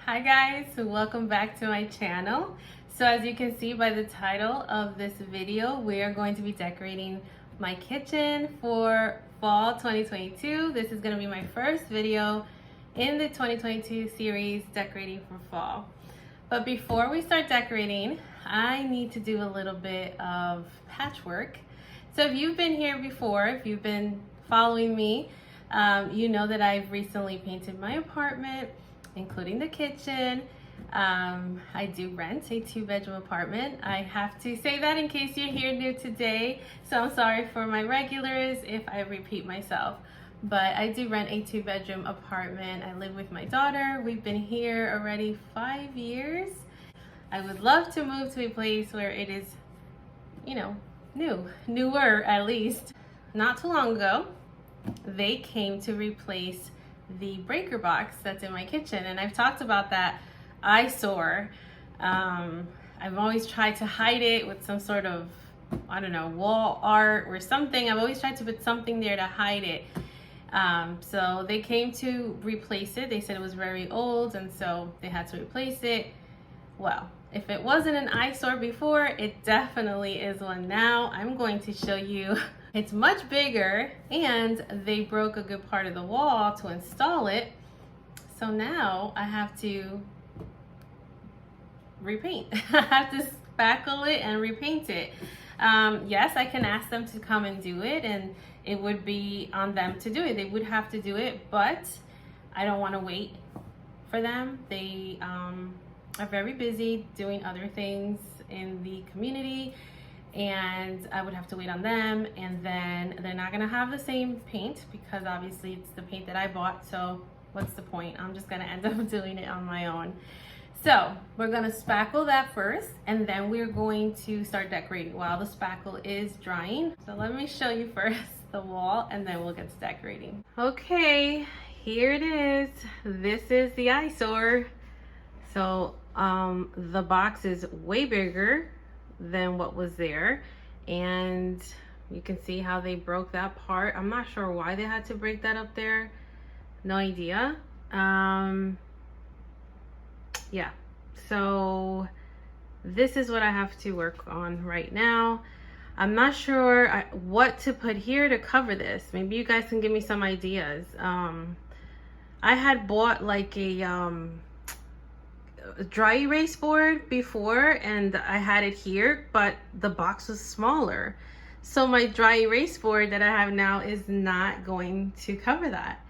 Hi guys, welcome back to my channel. So as you can see by the title of this video, we are going to be decorating my kitchen for fall 2022. This is going to be my first video in the 2022 series decorating for fall. But before we start decorating, I need to do a little bit of patchwork. So if you've been here before, if you've been following me, you know that I've recently painted my apartment, including the kitchen. I do rent a 2-bedroom apartment. I have to say that in case you're here new today, so I'm sorry for my regulars if I repeat myself. But I do rent a 2-bedroom apartment. I live with my daughter. We've been here already 5 years. I would love to move to a place where it is, newer at least. Not too long ago, they came to replace the breaker box that's in my kitchen, and I've talked about that eyesore. I've always tried to hide it with some sort of, wall art or something. I've always tried to put something there to hide it. So they came to replace it. They said it was very old, and so they had to replace it. Well, if it wasn't an eyesore before, it definitely is one now. I'm going to show you. It's much bigger, and they broke a good part of the wall to install it. So now I have to repaint. I have to spackle it and repaint it. Yes, I can ask them to come and do it, and it would be on them to do it. They would have to do it, but I don't want to wait for them. They are very busy doing other things in the community, and I would have to wait on them, and then they're not gonna have the same paint because obviously it's the paint that I bought, so what's the point? I'm just gonna end up doing it on my own. So we're gonna spackle that first, and then we're going to start decorating while the spackle is drying. So let me show you first the wall, and then we'll get to decorating. Okay, here it is. This is the eyesore. So the box is way bigger than what was there, and you can see how they broke that part. I'm not sure why they had to break that up there. No idea. Yeah, so this is what I have to work on right now. I'm not sure what to put here to cover this. Maybe you guys can give me some ideas. I had bought like a dry erase board before, and I had it here, but the box was smaller. So my dry erase board that I have now is not going to cover that.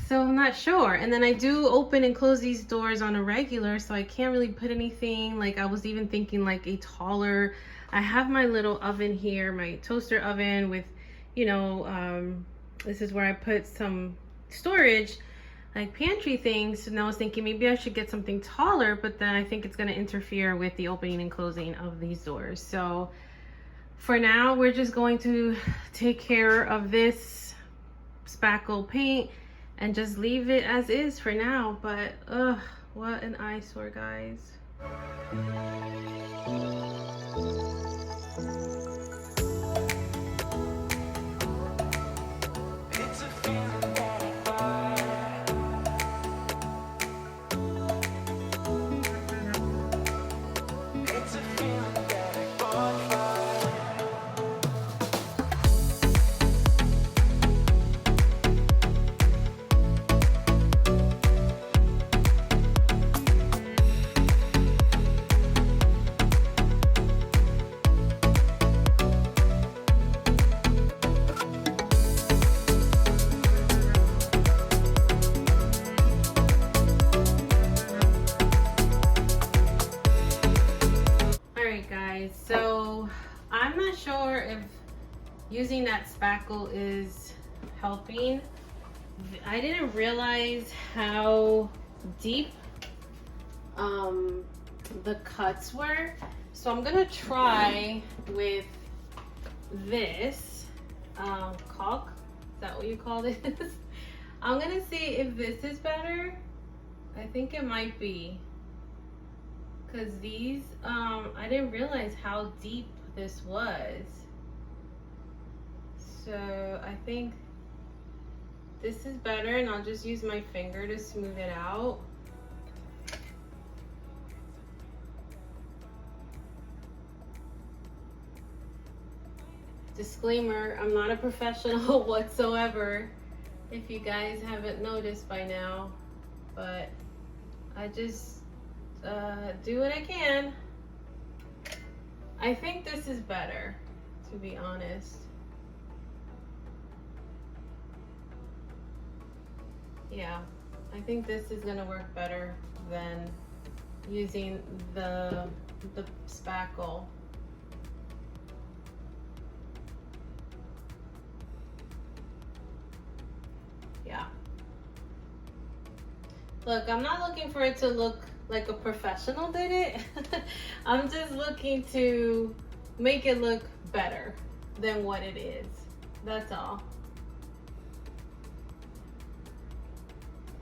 So I'm not sure. And then I do open and close these doors on a regular, so I can't really put anything. Like I was even thinking like a taller, I have my little oven here, my toaster oven with, this is where I put some storage, like pantry things, and I was thinking maybe I should get something taller, but then I think it's going to interfere with the opening and closing of these doors. So for now, we're just going to take care of this spackle paint and just leave it as is for now. But what an eyesore, guys. So I'm not sure if using that spackle is helping. I didn't realize how deep the cuts were, so I'm gonna try with this caulk. Is that what you call this? I'm gonna see if this is better. I think it might be, because these I didn't realize how deep this was. So I think this is better, and I'll just use my finger to smooth it out. Disclaimer, I'm not a professional whatsoever, if you guys haven't noticed by now, but I just do what I can. I think this is better, to be honest. Yeah, I think this is gonna work better than using the spackle. Yeah. Look, I'm not looking for it to look like a professional did it. I'm just looking to make it look better than what it is. That's all.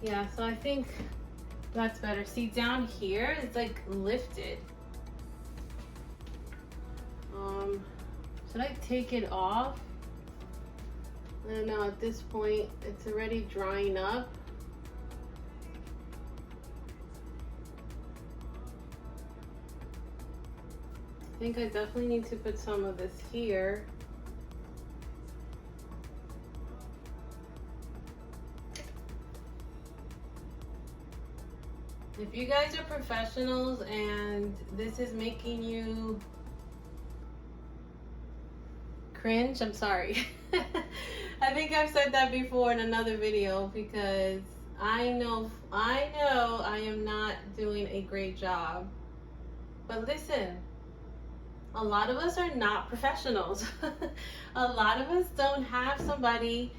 Yeah, so I think that's better. See, down here, it's like lifted. Should I take it off? I don't know, at this point, it's already drying up. I think I definitely need to put some of this here. If you guys are professionals and this is making you cringe, I'm sorry. I think I've said that before in another video, because I know I am not doing a great job. But listen, a lot of us are not professionals. A lot of us don't have somebody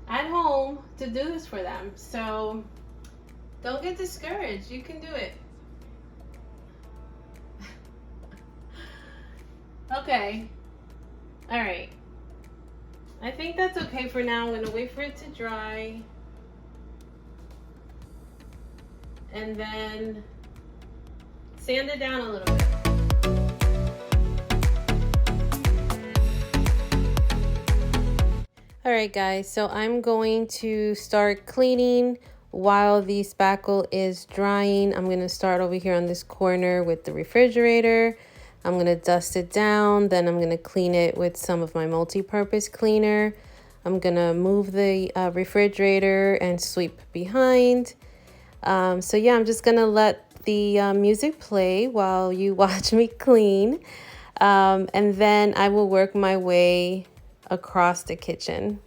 at home to do this for them. So don't get discouraged. You can do it. Okay. All right. I think that's okay for now. I'm going to wait for it to dry. And then sand it down a little bit. All right, guys. So I'm going to start cleaning while the spackle is drying. I'm going to start over here on this corner with the refrigerator. I'm going to dust it down. Then I'm going to clean it with some of my multi-purpose cleaner. I'm going to move the refrigerator and sweep behind. So yeah, I'm just going to let the music play while you watch me clean. And then I will work my way across the kitchen.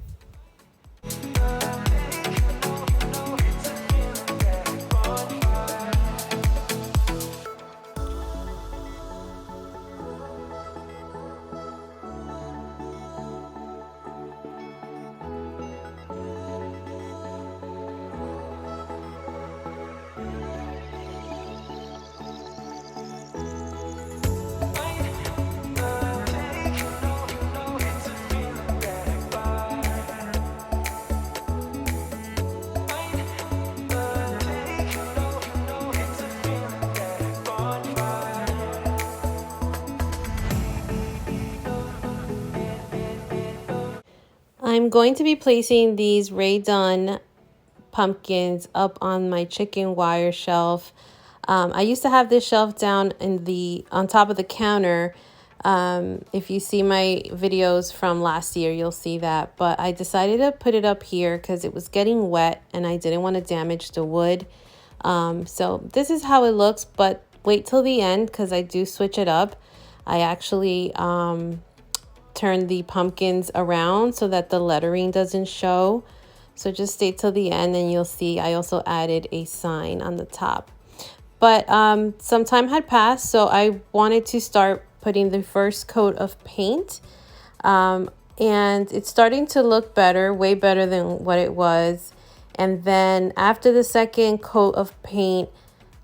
I'm going to be placing these Rae Dunn pumpkins up on my chicken wire shelf. I used to have this shelf down on top of the counter. If you see my videos from last year, you'll see that. But I decided to put it up here because it was getting wet and I didn't want to damage the wood. So this is how it looks, but wait till the end because I do switch it up. I actually turn the pumpkins around so that the lettering doesn't show. So just stay till the end and you'll see I also added a sign on the top. But some time had passed, so I wanted to start putting the first coat of paint. And it's starting to look better, way better than what it was. And then after the second coat of paint,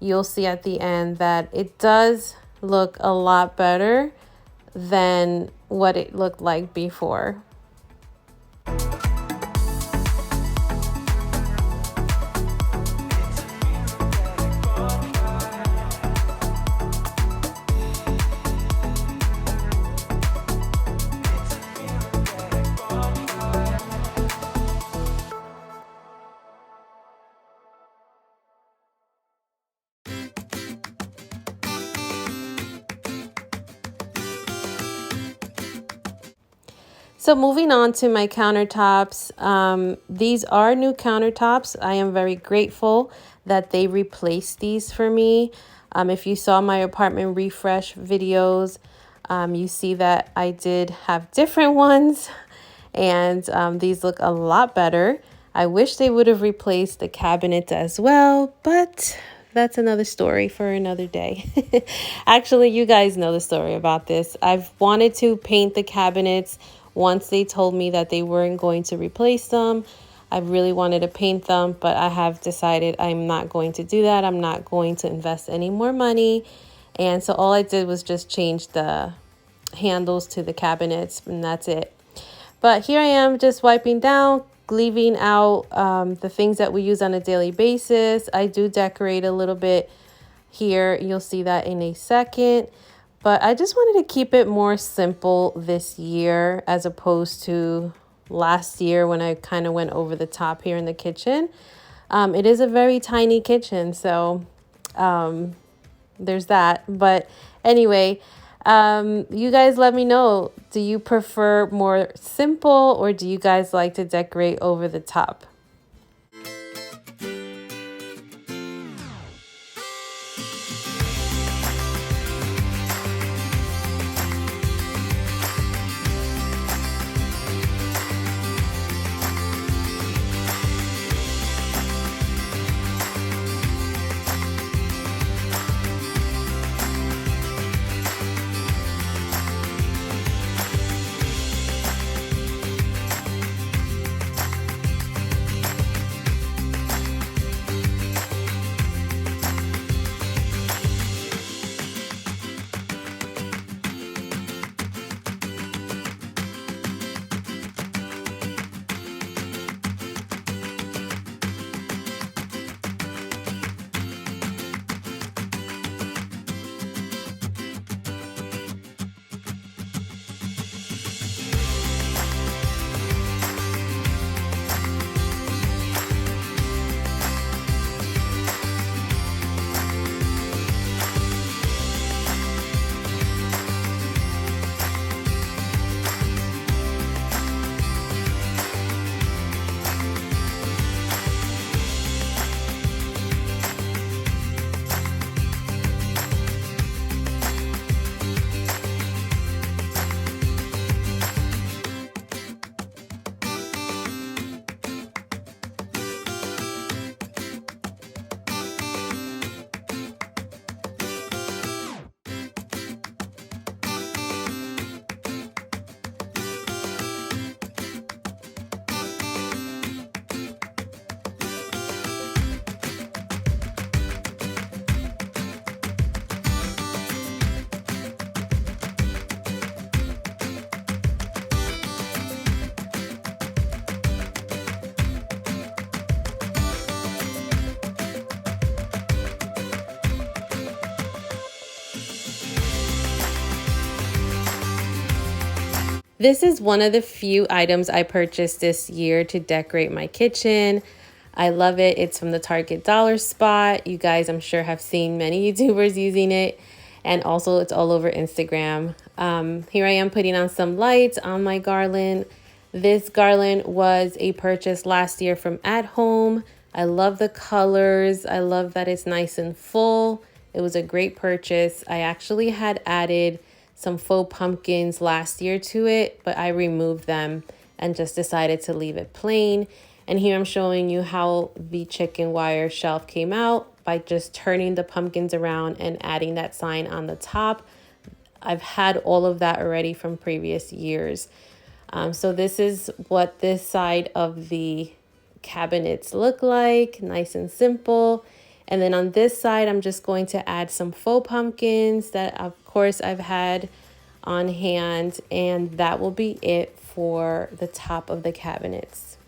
you'll see at the end that it does look a lot better than what it looked like before. So moving on to my countertops, these are new countertops. I am very grateful that they replaced these for me. If you saw my apartment refresh videos, you see that I did have different ones, and these look a lot better. I wish they would have replaced the cabinets as well, but that's another story for another day. Actually, you guys know the story about this. I've wanted to paint the cabinets once they told me that they weren't going to replace them. I really wanted to paint them, but I have decided I'm not going to do that. I'm not going to invest any more money. And so all I did was just change the handles to the cabinets, and that's it. But here I am just wiping down, leaving out the things that we use on a daily basis. I do decorate a little bit here. You'll see that in a second. But I just wanted to keep it more simple this year as opposed to last year when I kind of went over the top here in the kitchen. It is a very tiny kitchen, so there's that. But anyway, you guys let me know. Do you prefer more simple, or do you guys like to decorate over the top? This is one of the few items I purchased this year to decorate my kitchen. I love it. It's from the Target Dollar Spot. You guys, I'm sure, have seen many YouTubers using it. And also, it's all over Instagram. Here I am putting on some lights on my garland. This garland was a purchase last year from At Home. I love the colors. I love that it's nice and full. It was a great purchase. I actually had added some faux pumpkins last year to it, but I removed them and just decided to leave it plain. And here I'm showing you how the chicken wire shelf came out by just turning the pumpkins around and adding that sign on the top. I've had all of that already from previous years. So this is what this side of the cabinets look like, nice and simple. And then on this side, I'm just going to add some faux pumpkins that, of course, I've had on hand. And that will be it for the top of the cabinets.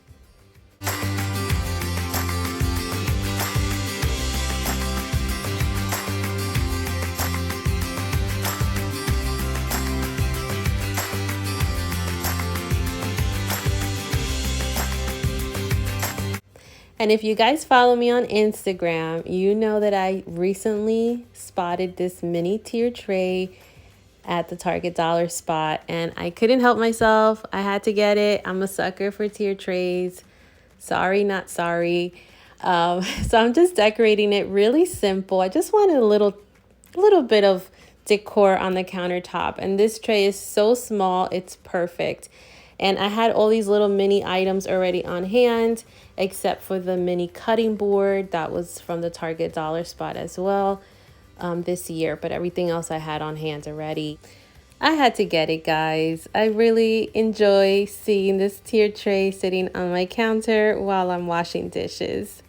And if you guys follow me on Instagram, you know that I recently spotted this mini tier tray at the Target dollar spot, and I couldn't help myself. I had to get it. I'm a sucker for tier trays. Sorry, not sorry. So I'm just decorating it really simple. I just wanted a little bit of decor on the countertop, and this tray is so small, it's perfect. And I had all these little mini items already on hand, except for the mini cutting board that was from the Target dollar spot as well this year, but everything else I had on hand already. I had to get it, guys. I really enjoy seeing this tier tray sitting on my counter while I'm washing dishes.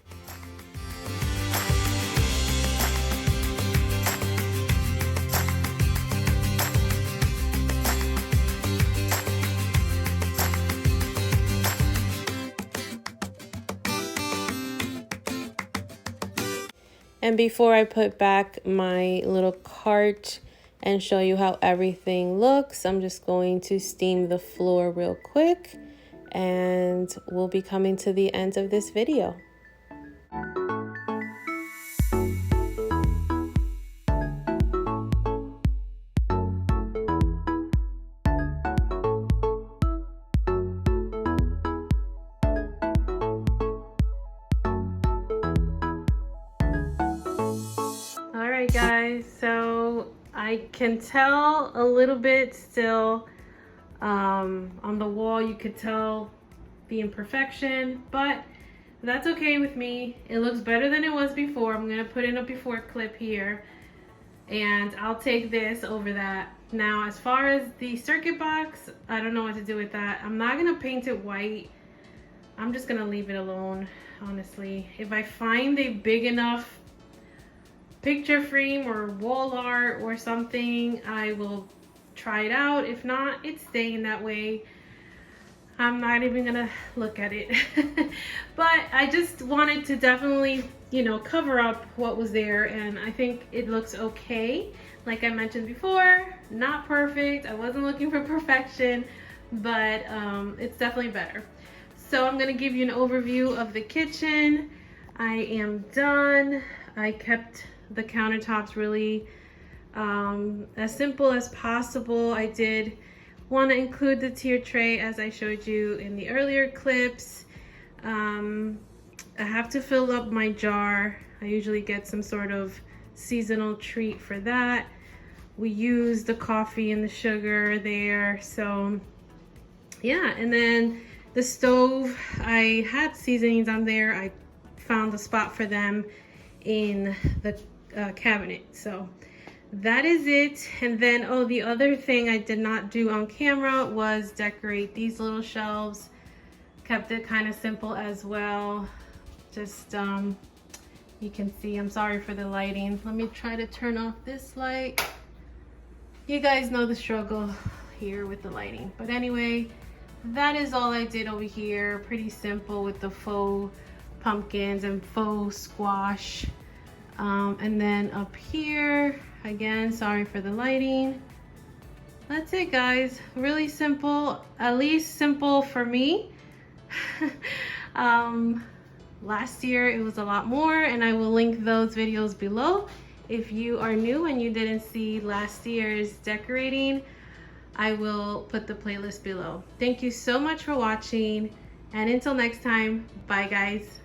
And before I put back my little cart and show you how everything looks, I'm just going to steam the floor real quick, and we'll be coming to the end of this video. Alright guys, so I can tell a little bit still on the wall. You could tell the imperfection, but that's okay with me. It looks better than it was before. I'm gonna put in a before clip here, and I'll take this over that. Now, as far as the circuit box, I don't know what to do with that. I'm not gonna paint it white. I'm just gonna leave it alone, honestly. If I find a big enough picture frame or wall art or something, I will try it out. If not, it's staying that way. I'm not even gonna look at it. But I just wanted to definitely, you know, cover up what was there, and I think it looks okay. Like I mentioned before, not perfect. I wasn't looking for perfection, but it's definitely better. So I'm gonna give you an overview of the kitchen. I am done. I kept the countertops really as simple as possible. I did want to include the tier tray as I showed you in the earlier clips. I have to fill up my jar. I usually get some sort of seasonal treat for that. We use the coffee and the sugar there. So yeah, and then the stove, I had seasonings on there. I found a spot for them in the cabinet. So that is it. And then, oh, the other thing I did not do on camera was decorate these little shelves. Kept it kind of simple as well. Just you can see, I'm sorry for the lighting. Let me try to turn off this light. You guys know the struggle here with the lighting, but anyway, that is all I did over here. Pretty simple with the faux pumpkins and faux squash. And then up here, again, sorry for the lighting. That's it, guys. Really simple, at least simple for me. Last year it was a lot more, and I will link those videos below. If you are new and you didn't see last year's decorating, I will put the playlist below. Thank you so much for watching, and until next time, bye guys.